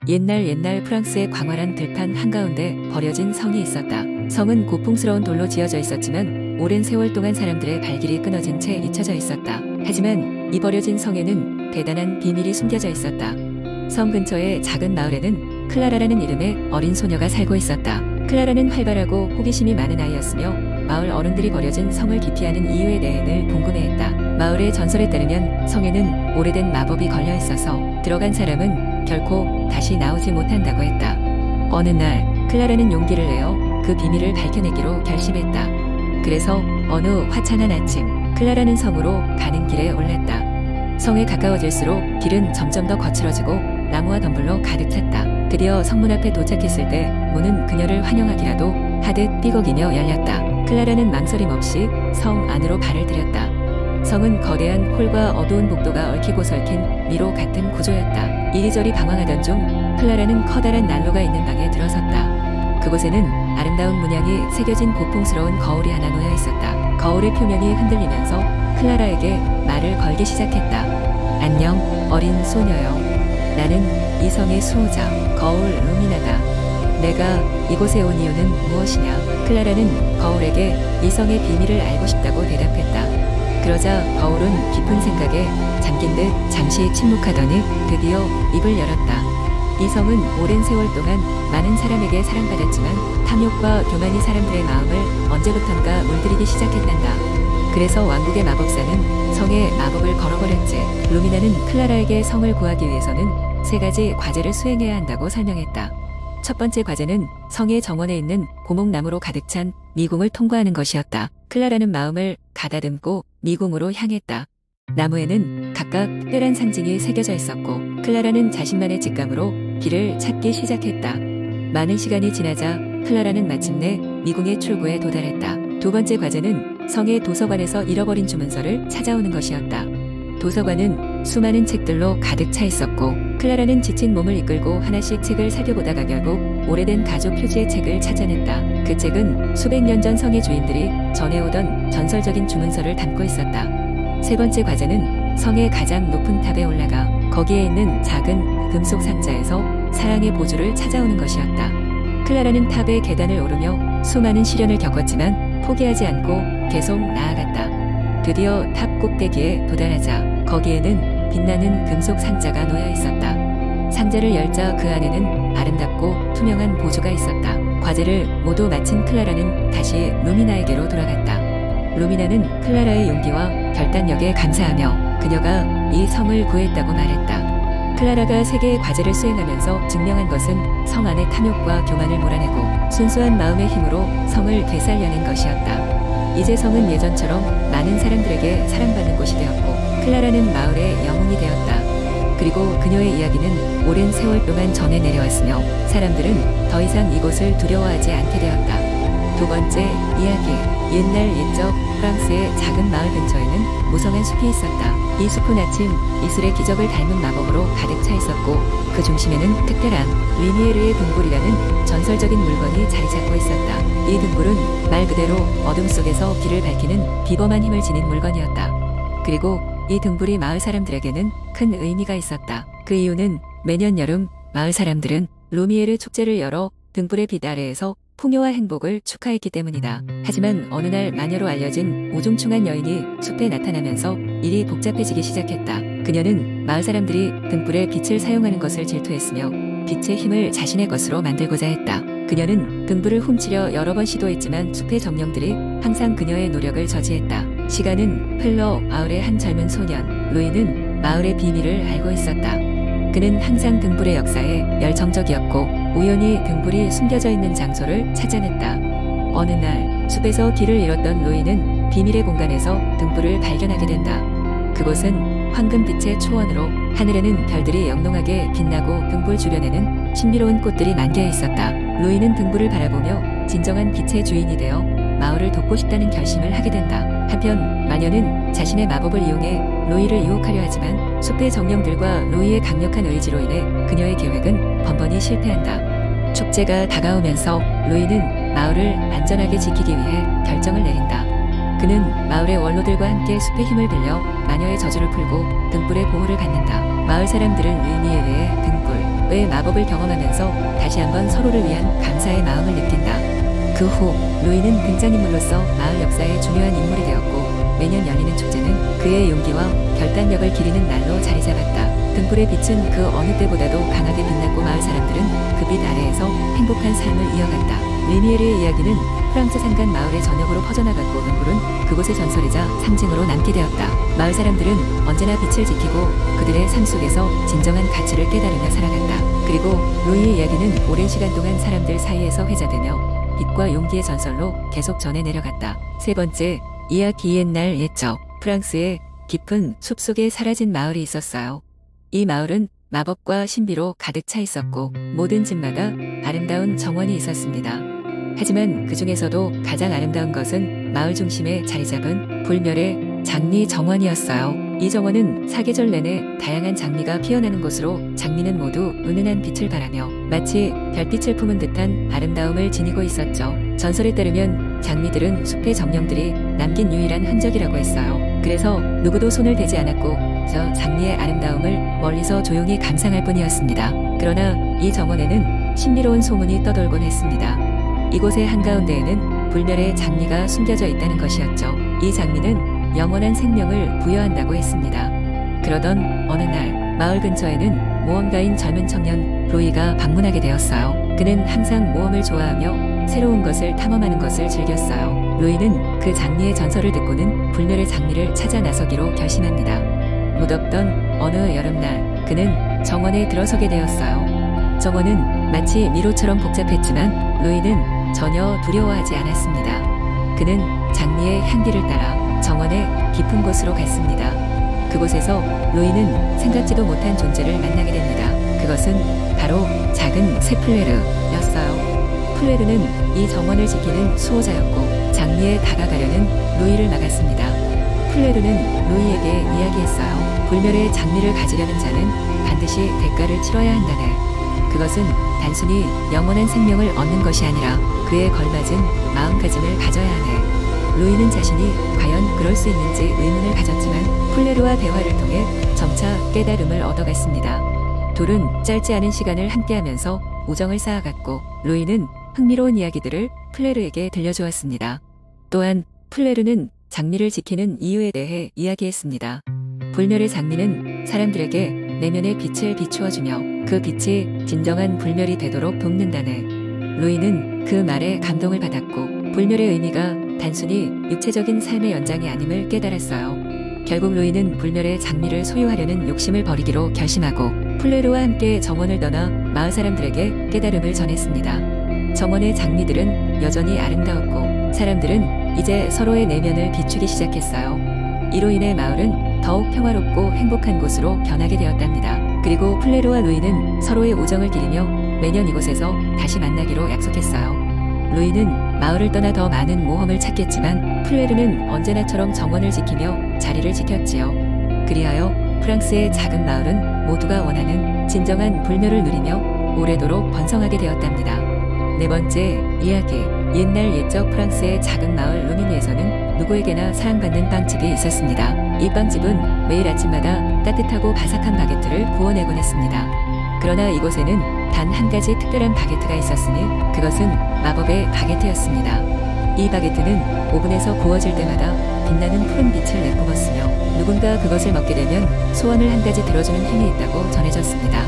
옛날 프랑스의 광활한 들판 한가운데 버려진 성이 있었다. 성은 고풍스러운 돌로 지어져 있었지만 오랜 세월 동안 사람들의 발길이 끊어진 채 잊혀져 있었다. 하지만 이 버려진 성에는 대단한 비밀이 숨겨져 있었다. 성 근처의 작은 마을에는 클라라라는 이름의 어린 소녀가 살고 있었다. 클라라는 활발하고 호기심이 많은 아이였으며 마을 어른들이 버려진 성을 기피하는 이유에 대해 늘 궁금해했다. 마을의 전설에 따르면 성에는 오래된 마법이 걸려 있어서 들어간 사람은 결코 다시 나오지 못한다고 했다. 어느 날 클라라는 용기를 내어 그 비밀을 밝혀내기로 결심했다. 그래서 어느 화창한 아침 클라라는 성으로 가는 길에 올랐다. 성에 가까워질수록 길은 점점 더 거칠어지고 나무와 덤불로 가득 찼다. 드디어 성문 앞에 도착했을 때 문은 그녀를 환영하기라도 하듯 삐걱이며 열렸다. 클라라는 망설임 없이 성 안으로 발을 들였다. 성은 거대한 홀과 어두운 복도가 얽히고 설킨 미로 같은 구조였다. 이리저리 방황하던 중 클라라는 커다란 난로가 있는 방에 들어섰다. 그곳에는 아름다운 문양이 새겨진 고풍스러운 거울이 하나 놓여 있었다. 거울의 표면이 흔들리면서 클라라에게 말을 걸기 시작했다. 안녕, 어린 소녀여. 나는 이 성의 수호자, 거울 루미나다. 내가 이곳에 온 이유는 무엇이냐? 클라라는 거울에게 이 성의 비밀을 알고 싶다고 대답했다. 그러자 거울은 깊은 생각에 잠긴 듯 잠시 침묵하더니 드디어 입을 열었다. 이 성은 오랜 세월 동안 많은 사람에게 사랑받았지만 탐욕과 교만이 사람들의 마음을 언제부턴가 물들이기 시작했단다. 그래서 왕국의 마법사는 성에 마법을 걸어버렸지. 루미나는 클라라에게 성을 구하기 위해서는 3가지 과제를 수행해야 한다고 설명했다. 첫 번째 과제는 성의 정원에 있는 고목나무로 가득 찬 미궁을 통과하는 것이었다. 클라라는 마음을 가다듬고 미궁으로 향했다. 나무에는 각각 특별한 상징이 새겨져 있었고 클라라는 자신만의 직감으로 길을 찾기 시작했다. 많은 시간이 지나자 클라라는 마침내 미궁의 출구에 도달했다. 두 번째 과제는 성의 도서관에서 잃어버린 주문서를 찾아오는 것이었다. 도서관은 수많은 책들로 가득 차 있었고 클라라는 지친 몸을 이끌고 하나씩 책을 살펴보다가 결국 오래된 가족 표지의 책을 찾아냈다. 그 책은 수백 년 전 성의 주인들이 전해오던 전설적인 주문서를 담고 있었다. 세 번째 과제는 성의 가장 높은 탑에 올라가 거기에 있는 작은 금속 상자에서 사랑의 보주를 찾아오는 것이었다. 클라라는 탑의 계단을 오르며 수많은 시련을 겪었지만 포기하지 않고 계속 나아갔다. 드디어 탑 꼭대기에 도달하자 거기에는 빛나는 금속 상자가 놓여 있었다. 상자를 열자 그 안에는 아름답고 투명한 보주가 있었다. 과제를 모두 마친 클라라는 다시 루미나에게로 돌아갔다. 루미나는 클라라의 용기와 결단력에 감사하며 그녀가 이 성을 구했다고 말했다. 클라라가 3개의 과제를 수행하면서 증명한 것은 성 안의 탐욕과 교만을 몰아내고 순수한 마음의 힘으로 성을 되살려낸 것이었다. 이제 성은 예전처럼 많은 사람들에게 사랑받는 곳이 되었고 클라라는 마을의 영웅이 되었다. 그리고 그녀의 이야기는 오랜 세월 동안 전해 내려왔으며 사람들은 더 이상 이곳을 두려워하지 않게 되었다. 두 번째 이야기. 옛날 옛적 프랑스의 작은 마을 근처에는 무성한 숲이 있었다. 이 숲은 아침 이슬의 기적을 닮은 마법으로 가득 차 있었고 그 중심에는 특별한 루미에르의 등불이라는 전설적인 물건이 자리 잡고 있었다. 이 등불은 말 그대로 어둠 속에서 길을 밝히는 비범한 힘을 지닌 물건이었다. 그리고 이 등불이 마을 사람들에게는 큰 의미가 있었다. 그 이유는 매년 여름 마을 사람들은 루미에르 축제를 열어 등불의 빛 아래에서 풍요와 행복을 축하했기 때문이다. 하지만 어느 날 마녀로 알려진 우중충한 여인이 숲에 나타나면서 일이 복잡해지기 시작했다. 그녀는 마을 사람들이 등불의 빛을 사용하는 것을 질투했으며 빛의 힘을 자신의 것으로 만들고자 했다. 그녀는 등불을 훔치려 여러 번 시도했지만 숲의 정령들이 항상 그녀의 노력을 저지했다. 시간은 흘러 마을의 한 젊은 소년 루이는 마을의 비밀을 알고 있었다. 그는 항상 등불의 역사에 열정적이었고 우연히 등불이 숨겨져 있는 장소를 찾아냈다. 어느 날 숲에서 길을 잃었던 루이는 비밀의 공간에서 등불을 발견하게 된다. 그곳은 황금빛의 초원으로 하늘에는 별들이 영롱하게 빛나고 등불 주변에는 신비로운 꽃들이 만개해 있었다. 루이는 등불을 바라보며 진정한 빛의 주인이 되어 마을을 돕고 싶다는 결심을 하게 된다. 한편 마녀는 자신의 마법을 이용해 루이를 유혹하려 하지만 숲의 정령들과 루이의 강력한 의지로 인해 그녀의 계획은 번번이 실패한다. 축제가 다가오면서 루이는 마을을 안전하게 지키기 위해 결정을 내린다. 그는 마을의 원로들과 함께 숲의 힘을 빌려 마녀의 저주를 풀고 등불의 보호를 받는다. 마을 사람들은 루미에르의 등불, 왜 마법을 경험하면서 다시 한번 서로를 위한 감사의 마음을 느낀다. 그 후 루이는 등장인물로서 마을 역사에 중요한 인물이 되었고 매년 열리는 축제는 그의 용기와 결단력을 기리는 날로 자리 잡았다. 등불의 빛은 그 어느 때보다도 강하게 빛났고 마을 사람들은 그 빛 아래에서 행복한 삶을 이어갔다. 리미에르의 이야기는 프랑스 산간 마을의 전역으로 퍼져나갔고 등불은 그곳의 전설이자 상징으로 남게 되었다. 마을 사람들은 언제나 빛을 지키고 그들의 삶 속에서 진정한 가치를 깨달으며 살아갔다. 그리고 루이의 이야기는 오랜 시간 동안 사람들 사이에서 회자되며 빛과 용기의 전설로 계속 전해 내려갔다. 세 번째, 이야기. 옛날 옛적 프랑스의 깊은 숲속에 사라진 마을이 있었어요. 이 마을은 마법과 신비로 가득 차 있었고 모든 집마다 아름다운 정원이 있었습니다. 하지만 그 중에서도 가장 아름다운 것은 마을 중심에 자리 잡은 불멸의 장미 정원이었어요. 이 정원은 사계절 내내 다양한 장미가 피어나는 곳으로 장미는 모두 은은한 빛을 발하며 마치 별빛을 품은 듯한 아름다움을 지니고 있었죠. 전설에 따르면 장미들은 숲의 정령들이 남긴 유일한 흔적이라고 했어요. 그래서 누구도 손을 대지 않았고 저 장미의 아름다움을 멀리서 조용히 감상할 뿐이었습니다. 그러나 이 정원에는 신비로운 소문이 떠돌곤 했습니다. 이곳의 한가운데에는 불멸의 장미가 숨겨져 있다는 것이었죠. 이 장미는 영원한 생명을 부여한다고 했습니다. 그러던 어느 날 마을 근처에는 모험가인 젊은 청년 로이가 방문하게 되었어요. 그는 항상 모험을 좋아하며 새로운 것을 탐험하는 것을 즐겼어요. 로이는 그 장미의 전설을 듣고는 불멸의 장미를 찾아 나서기로 결심합니다. 무덥던 어느 여름날 그는 정원에 들어서게 되었어요. 정원은 마치 미로처럼 복잡했지만 로이는 전혀 두려워하지 않았습니다. 그는 장미의 향기를 따라 정원의 깊은 곳으로 갔습니다. 그곳에서 로이는 생각지도 못한 존재를 만나게 됩니다. 그것은 바로 작은 새 플레르였어요. 플레르는 이 정원을 지키는 수호자였고 장미에 다가가려는 로이를 막았습니다. 플레르는 로이에게 이야기했어요. 불멸의 장미를 가지려는 자는 반드시 대가를 치러야 한다네. 그것은 단순히 영원한 생명을 얻는 것이 아니라 그에 걸맞은 마음가짐을 가져야 하네. 로이는 자신이 과연 그럴 수 있는지 의문을 가졌지만 플레르와 대화를 통해 점차 깨달음을 얻어갔습니다. 둘은 짧지 않은 시간을 함께하면서 우정을 쌓아갔고 로이는 흥미로운 이야기들을 플레르에게 들려주었습니다. 또한 플레르는 장미를 지키는 이유에 대해 이야기했습니다. 불멸의 장미는 사람들에게 내면의 빛을 비추어주며 그 빛이 진정한 불멸이 되도록 돕는다네. 로이는 그 말에 감동을 받았고 불멸의 의미가 단순히 육체적인 삶의 연장이 아님을 깨달았어요. 결국 로이는 불멸의 장미를 소유하려는 욕심을 버리기로 결심하고 플레르와 함께 정원을 떠나 마을 사람들에게 깨달음을 전했습니다. 정원의 장미들은 여전히 아름다웠고 사람들은 이제 서로의 내면을 비추기 시작했어요. 이로 인해 마을은 더욱 평화롭고 행복한 곳으로 변하게 되었답니다. 그리고 플레르와 루이는 서로의 우정을 기리며 매년 이곳에서 다시 만나기로 약속했어요. 루이는 마을을 떠나 더 많은 모험을 찾겠지만 플레르는 언제나처럼 정원을 지키며 자리를 지켰지요. 그리하여 프랑스의 작은 마을은 모두가 원하는 진정한 불멸을 누리며 오래도록 번성하게 되었답니다. 네 번째 이야기. 옛날 옛적 프랑스의 작은 마을 루미니에서는 누구에게나 사랑받는 빵집이 있었습니다. 이 빵집은 매일 아침마다 따뜻하고 바삭한 바게트를 구워내곤 했습니다. 그러나 이곳에는 단 한 가지 특별한 바게트가 있었으니 그것은 마법의 바게트였습니다. 이 바게트는 오븐에서 구워질 때마다 빛나는 푸른 빛을 내뿜었으며 누군가 그것을 먹게 되면 소원을 한 가지 들어주는 힘이 있다고 전해졌습니다.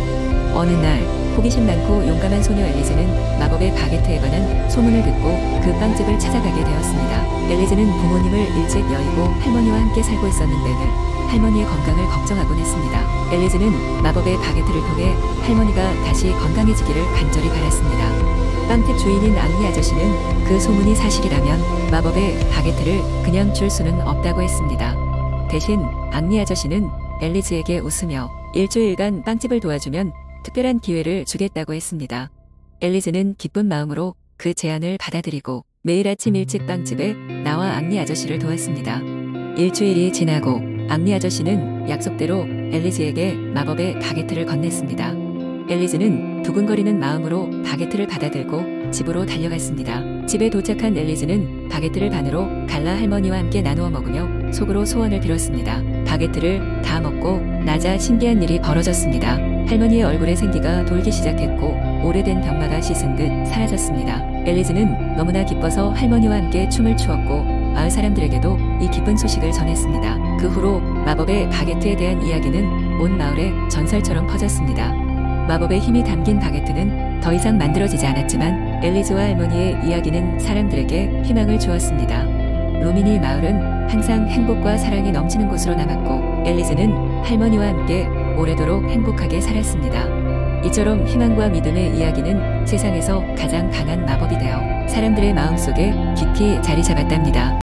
어느 날 호기심 많고 용감한 소녀 엘리즈는 마법의 바게트에 관한 소문을 듣고 그 빵집을 찾아가게 되었습니다. 엘리즈는 부모님을 일찍 여의고 할머니와 함께 살고 있었는데는 할머니의 건강을 걱정하곤 했습니다. 엘리즈는 마법의 바게트를 통해 할머니가 다시 건강해지기를 간절히 바랐습니다. 빵집 주인인 앙리 아저씨는 그 소문이 사실이라면 마법의 바게트를 그냥 줄 수는 없다고 했습니다. 대신 앙리 아저씨는 엘리즈에게 웃으며 일주일간 빵집을 도와주면 특별한 기회를 주겠다고 했습니다. 엘리즈는 기쁜 마음으로 그 제안을 받아들이고 매일 아침 일찍 빵집에 나와 앙리 아저씨를 도왔습니다. 일주일이 지나고 앙리 아저씨는 약속대로 엘리즈에게 마법의 바게트를 건넸습니다. 엘리즈는 두근거리는 마음으로 바게트를 받아들고 집으로 달려갔습니다. 집에 도착한 엘리즈는 바게트를 반으로 갈라 할머니와 함께 나누어 먹으며 속으로 소원을 빌었습니다. 바게트를 다 먹고 나자 신기한 일이 벌어졌습니다. 할머니의 얼굴에 생기가 돌기 시작했고 오래된 병마가 씻은 듯 사라졌습니다. 엘리즈는 너무나 기뻐서 할머니와 함께 춤을 추었고 마을 사람들에게도 이 기쁜 소식을 전했습니다. 그 후로 마법의 바게트에 대한 이야기는 온 마을에 전설처럼 퍼졌습니다. 마법의 힘이 담긴 바게트는 더 이상 만들어지지 않았지만 엘리즈와 할머니의 이야기는 사람들에게 희망을 주었습니다. 루미니 마을은 항상 행복과 사랑이 넘치는 곳으로 남았고 엘리즈는 할머니와 함께 오래도록 행복하게 살았습니다. 이처럼 희망과 믿음의 이야기는 세상에서 가장 강한 마법이 되어 사람들의 마음속에 깊이 자리 잡았답니다.